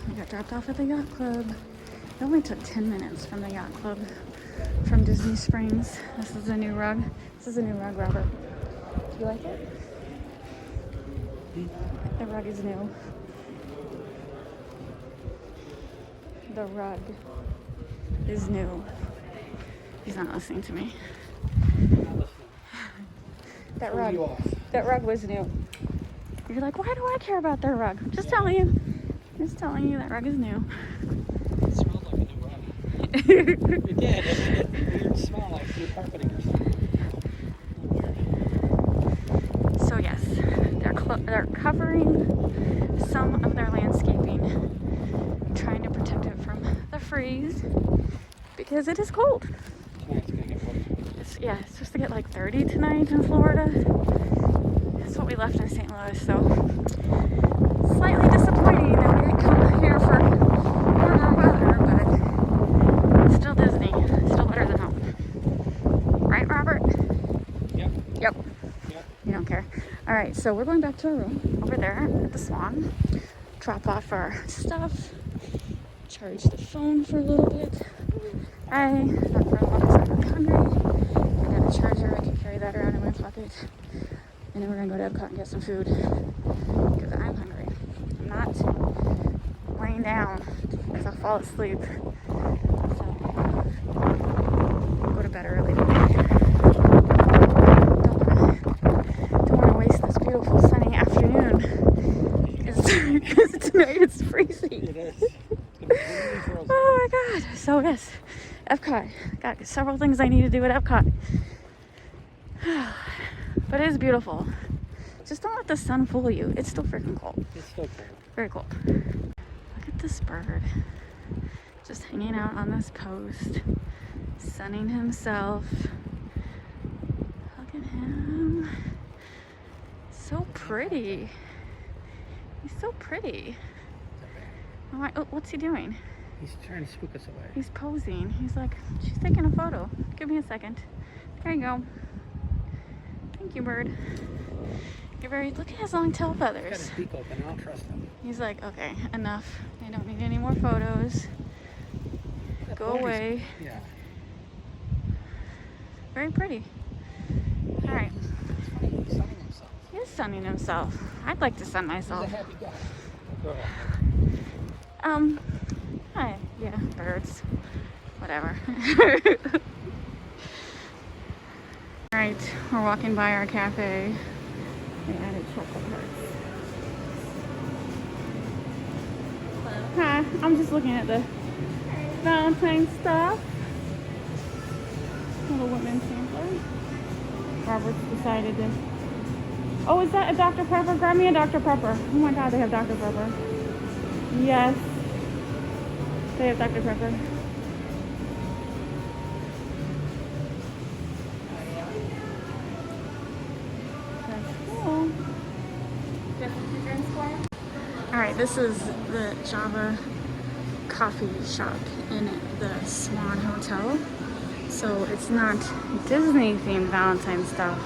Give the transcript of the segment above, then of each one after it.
We got dropped off at the yacht club. It only took 10 minutes from the yacht club from Disney Springs. This is a new rug. This is a new rug, Robert. Do you like it? The rug is new. The rug is new. He's not listening to me. That rug was new. You're like, why do I care about their rug? I'm just telling you. Just telling you that rug is new. It smelled like a new rug. It did. It had a weird smell like new carpeting or something. So yes, they're covering some of their landscaping, trying to protect it from the freeze because it is cold. Tonight's gonna get worse. It's supposed to get like 30 tonight in Florida. That's what we left in St. Louis, so slightly disappointing that we didn't come here for warmer weather, but it's still Disney. It's still better than home. Right, Robert? Yep. Yep. You don't care. All right, so we're going back to our room over there at the Swan. Drop off our stuff. Charge the phone for a little bit. Not for a long because I'm really hungry. I got a charger. I can carry that around in my pocket. And then we're going to go to Epcot and get some food because I'm hungry. I'm not laying down because I'll fall asleep. So, go to bed early today. Don't want to waste this beautiful sunny afternoon because tonight it's freezing. It is. It's gonna be really frozen. Oh my god. So yes, Epcot. Got several things I need to do at Epcot. But it is beautiful. Just don't let the sun fool you. It's still freaking cold. It's still cold. Very cold. Look at this bird. Just hanging out on this post. Sunning himself. Look at him. So pretty. He's so pretty. Oh, what's he doing? He's trying to spook us away. He's posing. He's like, she's taking a photo. Give me a second. There you go. Thank you, bird. You're look at his long tail He's got feathers. his beak open. I'll trust him. He's like, okay, enough. I don't need any more photos. Go away. Yeah. Very pretty. All right. It's funny. He's sunning himself. He is sunning himself. I'd like to sun He's a myself. happy guy. Girl. Hi. Yeah, birds. Whatever. Alright, we're walking by our cafe. They added chocolate hearts. Hi, I'm just looking at the Valentine's stuff. Little women's sampler. Robert's decided to... Oh, is that a Dr. Pepper? Grab me a Dr. Pepper. Oh my god, they have Dr. Pepper. Yes. They have Dr. Pepper. That's cool. Alright, this is the Java coffee shop in the Swan Hotel. So it's not Disney themed Valentine's stuff,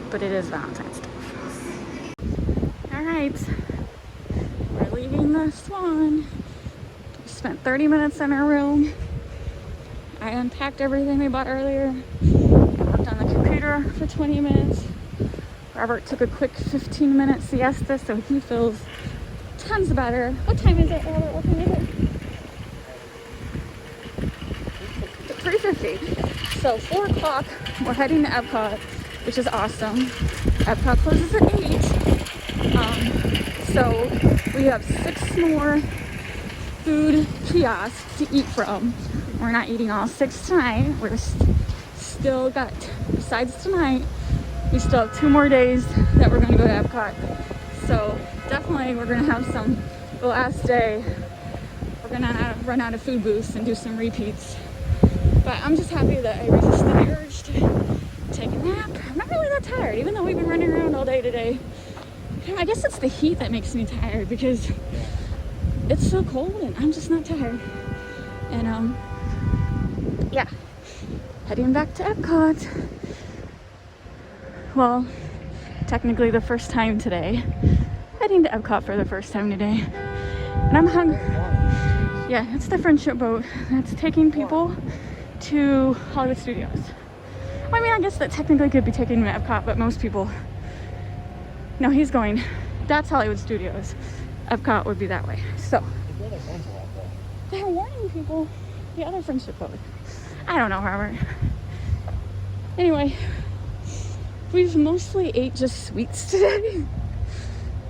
but it is Valentine's stuff. Alright, we're leaving the Swan. We spent 30 minutes in our room. I unpacked everything we bought earlier. Worked on the computer for 20 minutes. Robert took a quick 15-minute siesta, so he feels tons better. What time is it, Robert? What time is it? 3:50. So 4 o'clock, we're heading to Epcot, which is awesome. Epcot closes at 8. So we have 6 more food kiosks to eat from. We're not eating all 6 tonight. We're still got, besides tonight, we still have 2 more days that we're gonna go to Epcot. So definitely we're gonna have some, the last day, we're gonna run out of food booths and do some repeats. But I'm just happy that I resisted the urge to take a nap. I'm not really that tired, even though we've been running around all day today. I guess it's the heat that makes me tired because it's so cold and I'm just not tired. And yeah, heading back to Epcot. Well, technically the first time today. Heading to Epcot for the first time today. And I'm hungry. Yeah, it's the friendship boat that's taking people to Hollywood Studios. Well, I mean, I guess that technically could be taking them to Epcot, but most people, no, he's going, that's Hollywood Studios. Epcot would be that way. So, they're warning people the other friendship boat. I don't know, Robert. Anyway, we've mostly ate just sweets today.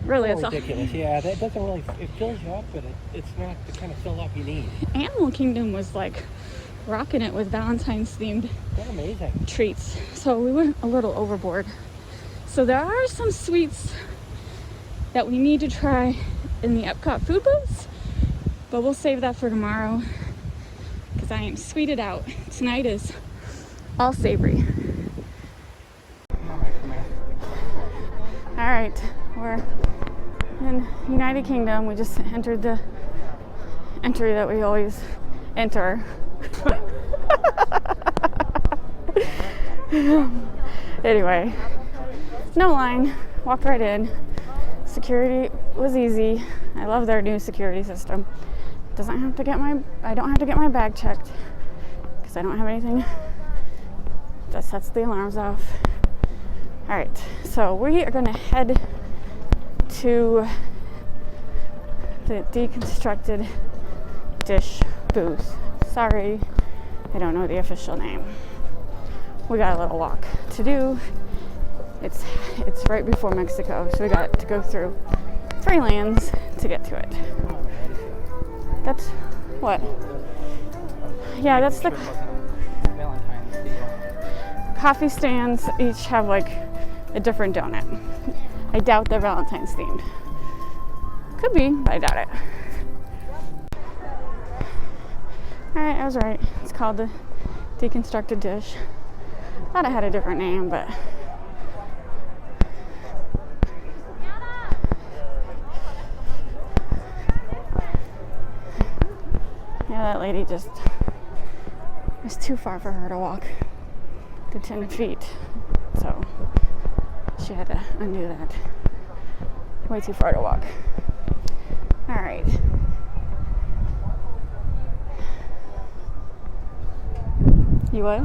Really, it's ridiculous. Yeah, that doesn't really, it fills you up, but it's not the kind of fill up you need. Animal Kingdom was like rocking it with Valentine's themed treats. So we went a little overboard. So there are some sweets that we need to try in the Epcot food booths, but we'll save that for tomorrow because I am sweeted out. Tonight is all savory. All right, we're in United Kingdom. We just entered the entry that we always enter. Anyway, no line, walked right in. Security was easy. I love their new security system. I don't have to get my bag checked because I don't have anything that sets the alarms off. All right, so we are gonna head to the deconstructed dish booth. Sorry, I don't know the official name. We got a little walk to do. It's right before Mexico, so we got to go through 3 lands to get to it. That's what? Yeah, that's the coffee stands. Each have like a different donut. I doubt they're Valentine's themed. Could be, but I doubt it. Alright, I was right. It's called the deconstructed dish. Thought it had a different name, but yeah, that lady just, it was too far for her to walk the 10 feet, so she had to undo that. Way too far to walk. All right. You what?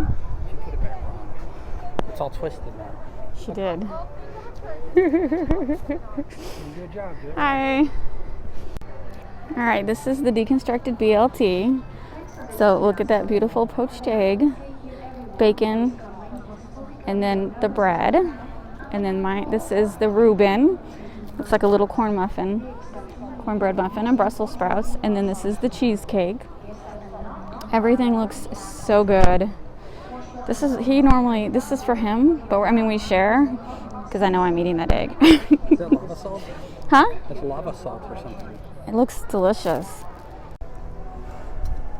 She put it back wrong. It's all twisted now. She did. Good job, dude. Hi. All right, this is the deconstructed BLT. So look at that beautiful poached egg, bacon, and then the bread. And then this is the Reuben. Looks like a little cornbread muffin and Brussels sprouts. And then this is the cheesecake. Everything looks so good. This is for him, but we share because I know I'm eating that egg. Is that lava salt? Huh? That's lava salt or something. It looks delicious.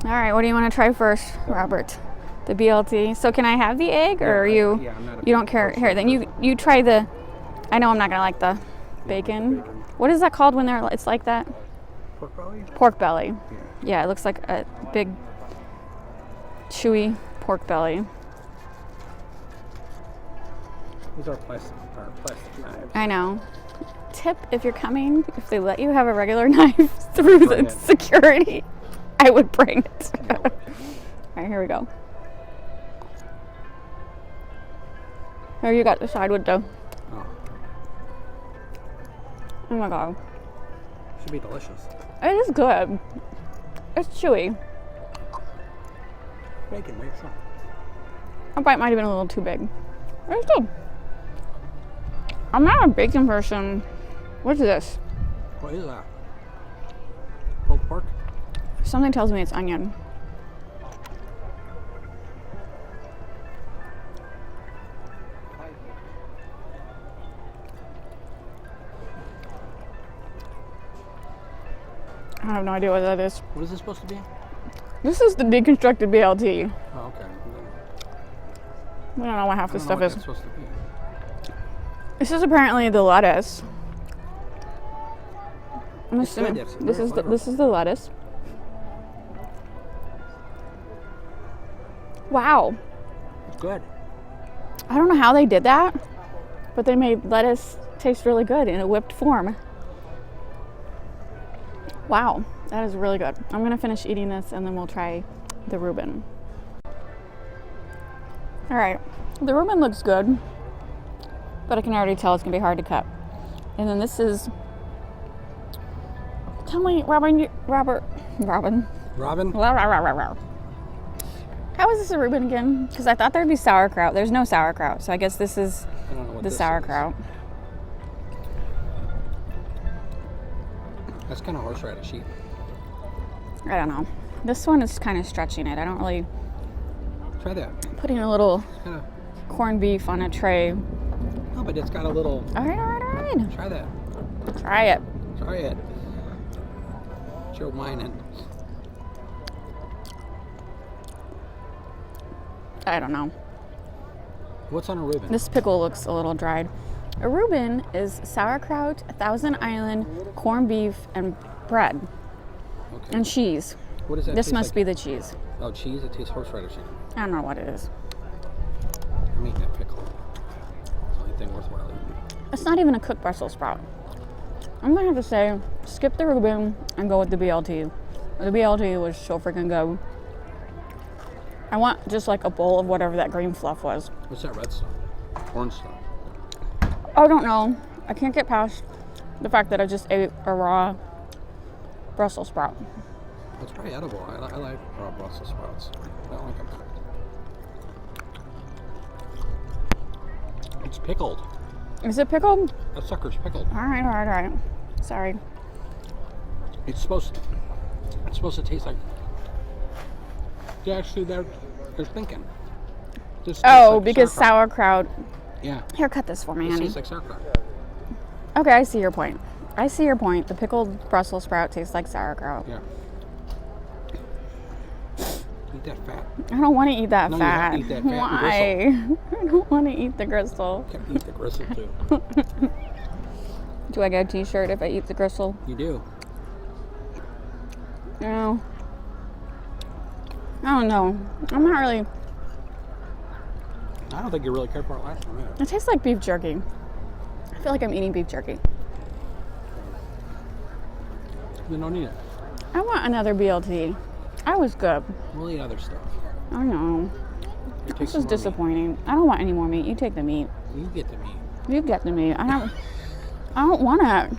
All right, what do you want to try first, Robert? The BLT. So can I have the egg, or you? Yeah, I'm not you don't care. Here, then you try the. I know I'm not gonna like the bacon. What is that called when it's like that? Pork belly. Pork belly. Yeah, it looks like a big, chewy pork belly. These are plastic knives. I know. Tip if you're coming, if they let you have a regular knife through the security, I would bring it. All right, here we go. Here, you got the side with the. Oh my god. Should be delicious. It is good. It's chewy. Bacon, very strong. A bite might have been a little too big. It's good. I'm not a bacon person. What's this? What is that? Pulled pork? Something tells me it's onion. I have no idea what that is. What is this supposed to be? This is the deconstructed BLT. Oh, okay. We don't know what half this stuff is. Supposed to be. This is apparently the lettuce. I'm assuming this is the lettuce. Wow. It's good. I don't know how they did that, but they made lettuce taste really good in a whipped form. Wow, that is really good. I'm gonna finish eating this and then we'll try the Reuben. All right, the Reuben looks good, but I can already tell it's gonna be hard to cut. And then this is, tell me, Robin. How is this a Reuben again? Because I thought there'd be sauerkraut. There's no sauerkraut, so I guess this is the sauerkraut. That's kind of horseradishy. I don't know. This one is kind of stretching it. I don't really. Try that. Putting a little Kinda, corned beef on a tray. no, but it's got a little. All right. Try that. Try it. Try it. Joe whining. I don't know. What's on a Reuben? This pickle looks a little dried. A Reuben is sauerkraut, Thousand Island, corned beef, and bread. Okay. And cheese. What does that This taste must like? be the cheese. Oh, cheese? It tastes horseradish. I don't know what it is. I'm eating that pickle. It's the only thing worthwhile eating. It's not even a cooked Brussels sprout. I'm gonna have to say, skip the Reuben and go with the BLT. The BLT was so freaking good. I want just like a bowl of whatever that green fluff was. What's that red stuff? Orange stuff. I don't know. I can't get past the fact that I just ate a raw Brussels sprout. It's probably edible. I like raw Brussels sprouts. I don't like them cooked. It's pickled. Is it pickled? That sucker's pickled. All right. Sorry. It's supposed to taste like. Yeah, actually, they're thinking. This tastes like because sauerkraut. Yeah. Here, cut this for me, It honey. tastes like sauerkraut. Okay, I see your point. The pickled Brussels sprout tastes like sauerkraut. Yeah. Eat that fat. I don't want to eat that No, fat. you have to eat that fat Why? and I don't want to eat the gristle. You can eat the gristle too. Do I get a t-shirt if I eat the gristle? You do. No. I don't know. I'm not really. I don't think you really cared for it last time either. It tastes like beef jerky. I feel like I'm eating beef jerky. You don't need it. I want another BLT. I was good. We'll eat other stuff. I know. You take This some is more disappointing. I don't want any more meat. You take the meat. meat. You get the meat. You get the meat. I don't want it.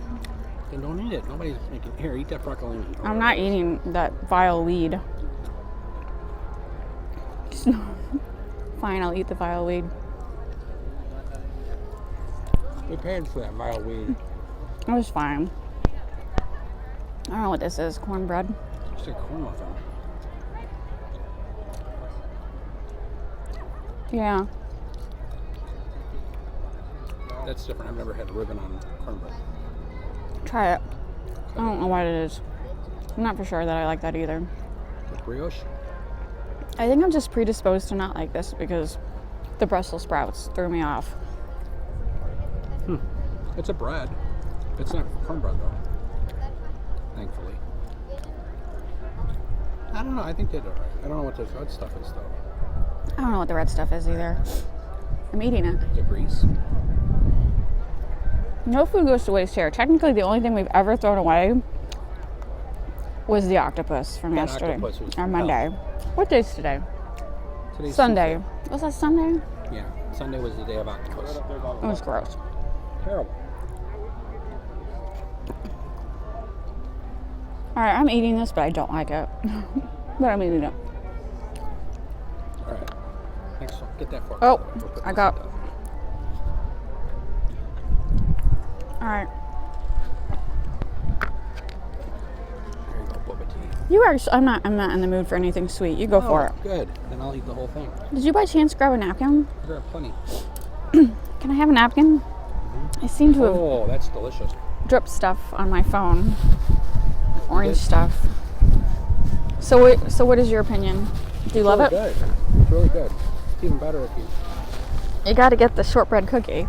Then don't eat it. Nobody's making. Here, eat that broccolini. I'm not eating that vile weed. Fine, I'll eat the vile weed. We paid for that vile weed. It was fine. I don't know what this is. Cornbread. Just a corn muffin. Yeah. That's different. I've never had ribbon on cornbread. Try it. I don't know what it is. I'm not for sure that I like that either. With brioche? I think I'm just predisposed to not like this because the Brussels sprouts threw me off. It's a bread. It's not cornbread though. Thankfully. I don't know. I think they do. I don't know what this red stuff is though. I don't know what the red stuff is either. I'm eating it. The grease. No food goes to waste here. Technically, the only thing we've ever thrown away was the octopus from That yesterday. octopus was Or Monday. What day's today? Today's Sunday. Tuesday. Was that Sunday? Yeah. Sunday was the day of octopus. It was gross. Terrible. Alright, I'm eating this, but I don't like it. But I'm eating it. Alright. Next one. Get that fork. Oh, We'll put I this got- in. Alright. There you go, boba tea. You actually, I'm not in the mood for anything sweet. You go for it. Good. Then I'll eat the whole thing. Did you by chance grab a napkin? There are plenty. Can I have a napkin? I seem to have Oh, that's delicious. dripped stuff on my phone. Orange Good. stuff. So what is your opinion? Do you love it? Good. It's really good. It's even better if you. You got to get the shortbread cookie.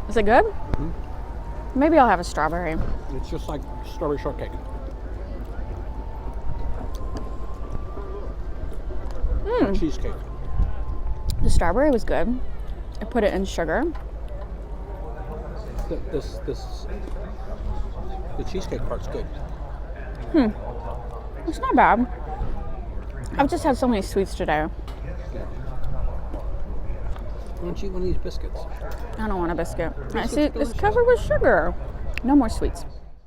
Is it good? Maybe I'll have a strawberry. It's just like strawberry shortcake. Or cheesecake. The strawberry was good. I put it in sugar. This The cheesecake part's good. It's not bad. I've just had so many sweets today. Why don't you eat one of these biscuits? I don't want a biscuit. Biscuits See, are it's delicious. covered with sugar. No more sweets.